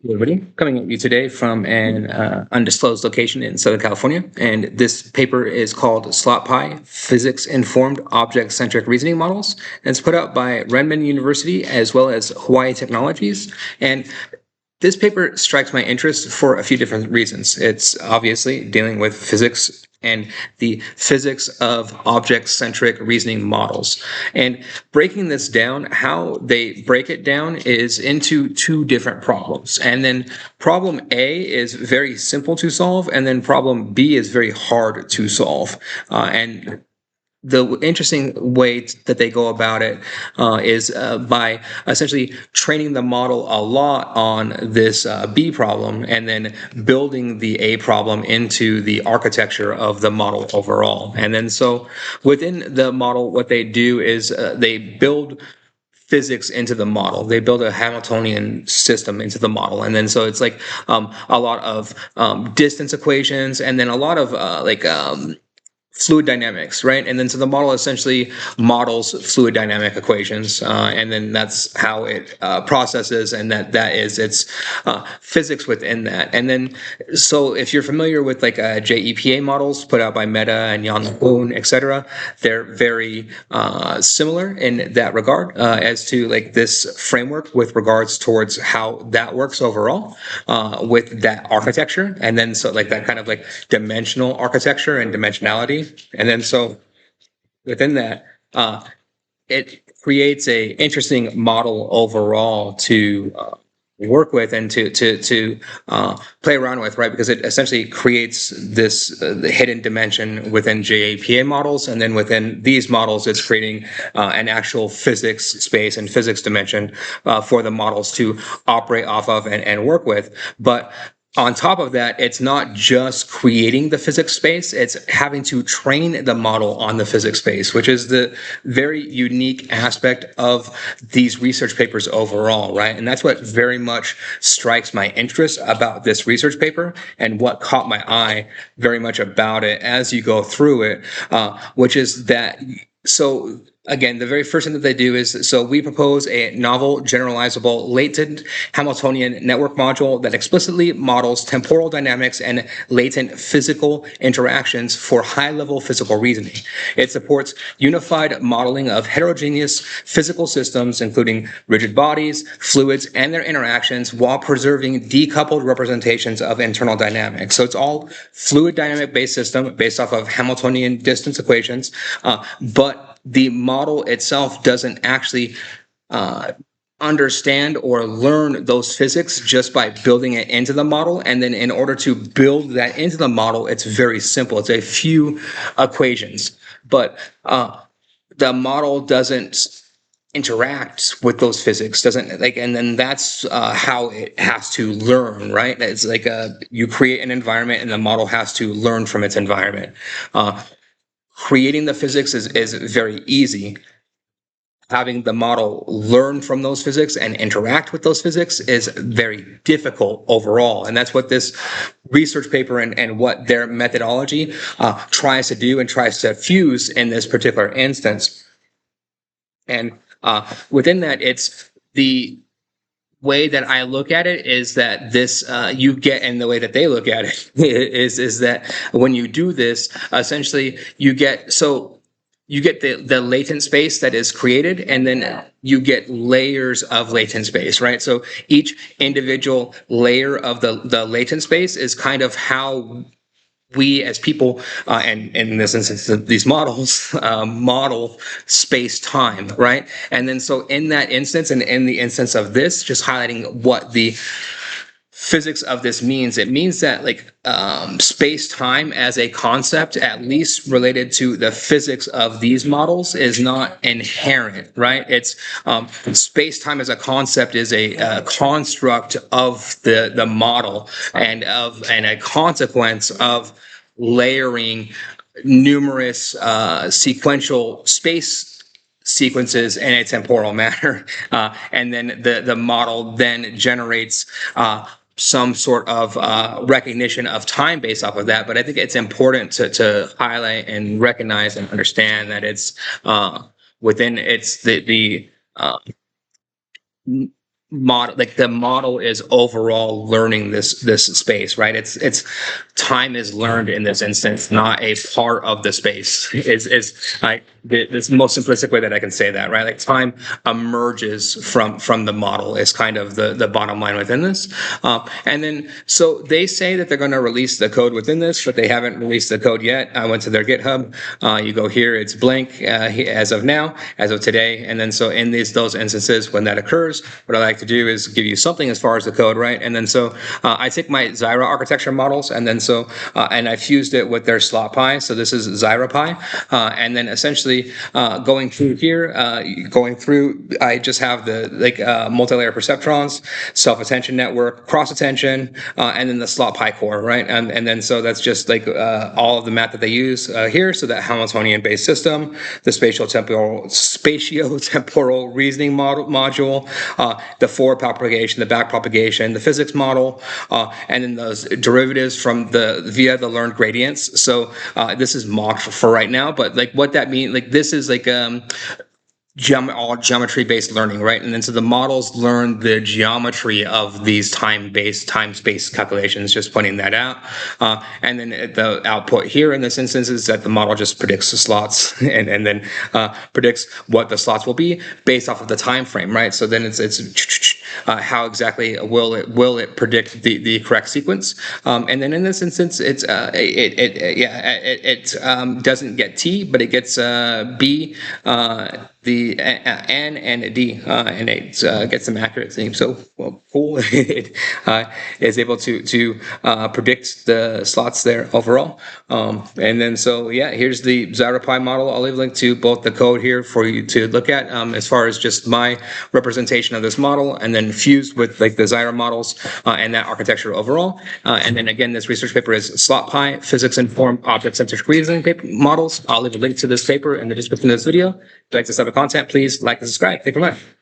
Everybody, coming at you today from an undisclosed location in Southern California. And this paper is called SlotPi, Physics-Informed Object-Centric Reasoning Models. And it's put out by Renmin University as well as Hawaii Technologies. And this paper strikes my interest for a few different reasons. It's obviously dealing with physics and the physics of object-centric reasoning models. And breaking this down, how they break it down is into two different problems. And then problem A is very simple to solve, and then problem B is very hard to solve. And the interesting way that they go about it is by essentially training the model a lot on this B problem and then building the A problem into the architecture of the model overall. And then so within the model, what they do is they build physics into the model. They build a Hamiltonian system into the model. And then so it's like a lot of distance equations and then a lot of fluid dynamics, right? And then so the model essentially models fluid dynamic equations, and then that's how it processes, and that is its physics within that. And then so if you're familiar with like JEPA models put out by Meta and Jan LeCun, etc., they're very similar in that regard as to like this framework with regards towards how that works overall with that architecture. And then so like that kind of like dimensional architecture and dimensionality. And then so within that, it creates a interesting model overall to work with and to play around with, right? Because it essentially creates this the hidden dimension within JAPA models, and then within these models, it's creating an actual physics space and physics dimension for the models to operate off of and work with. But on top of that, it's not just creating the physics space, it's having to train the model on the physics space, which is the very unique aspect of these research papers overall, right? And that's what very much strikes my interest about this research paper and what caught my eye very much about it as you go through it, which is that, so again, the very first thing that they do is, so we propose a novel, generalizable, latent Hamiltonian network module that explicitly models temporal dynamics and latent physical interactions for high-level physical reasoning. It supports unified modeling of heterogeneous physical systems, including rigid bodies, fluids, and their interactions, while preserving decoupled representations of internal dynamics. So it's all fluid dynamic-based system based off of Hamiltonian distance equations, but the model itself doesn't actually understand or learn those physics just by building it into the model. And then in order to build that into the model, it's very simple. It's a few equations, but the model doesn't interact with those physics, doesn't like, and then that's how it has to learn, right? It's like you create an environment and the model has to learn from its environment. Creating the physics is very easy. Having the model learn from those physics and interact with those physics is very difficult overall. And that's what this research paper and what their methodology tries to do and tries to fuse in this particular instance. And within that, it's the way that I look at it is that this you get, and the way that they look at it is that when you do this, essentially you get the latent space that is created, and then you get layers of latent space, right? So each individual layer of the latent space is kind of how we as people, and in this instance, these models, model space-time, right? And then so in that instance, and in the instance of this, just highlighting what the physics of this means, it means that like space-time as a concept, at least related to the physics of these models, is not inherent, right? It's space-time as a concept is a construct of the model and a consequence of layering numerous sequential space sequences in a temporal manner, and then the model then generates some sort of recognition of time based off of that. But I think it's important to highlight and recognize and understand that it's within it's the model, like the model is overall learning this space, right? It's time is learned in this instance, not a part of the space. Is like this most simplistic way that I can say that, right? Like time emerges from the model is kind of the bottom line within this. And then so they say that they're going to release the code within this, but they haven't released the code yet. I went to their GitHub. You go here, it's blank as of now, as of today. And then so in those instances, when that occurs, what I like to do is give you something as far as the code, right? And then so I take my Zyra architecture models, and then so and I fused it with their SlotPi. So this is ZyraPi, and then essentially going through here, I just have the multi-layer perceptrons, self-attention network, cross-attention, and then the SlotPi core, right? And then so that's just like all of the math that they use here. So that Hamiltonian-based system, the spatio-temporal reasoning module, the forward propagation, the back propagation, the physics model, and then those derivatives from via the learned gradients. So this is mocked for right now, but like what that means, like this is like all geometry-based learning, right? And then so the models learn the geometry of these time-space calculations, just pointing that out. And then the output here in this instance is that the model just predicts the slots and then predicts what the slots will be based off of the time frame, right? So then it's how exactly will it predict the correct sequence? And then in this instance, it doesn't get T, but it gets B, the N and a D, and it gets some accuracy. So, well, cool. It is able to predict the slots there overall. And then so, yeah, here's the ZyraPi model. I'll leave a link to both the code here for you to look at as far as just my representation of this model, and then fused with like the Zyra models and that architecture overall. And then again, this research paper is SlotPi, Physics-Informed Object-Centric Reasoning Models. I'll leave a link to this paper in the description of this video. If you'd like this type of content, please like and subscribe. Thank you very much.